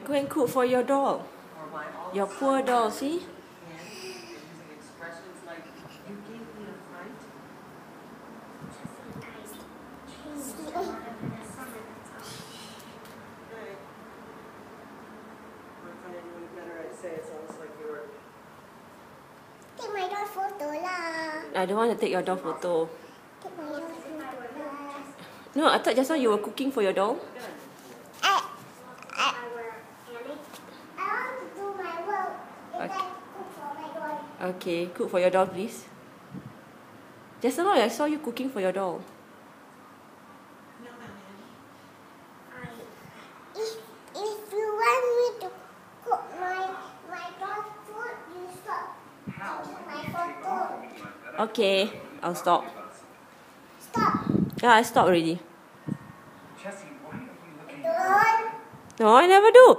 Go and cook for your doll. Your poor doll, see? Take my doll photo lah. I don't want to take your doll photo. Take my doll photo lah. No, I thought just now you were cooking for your doll. I want to do my work. If I cook for my doll. Okay, cook for your doll, please. Just now I saw you cooking for your doll. If you want me to cook my dog food, you stop taking my photo. Okay, I'll stop. Stop. Yeah, I stopped already. Don't. No, I never do.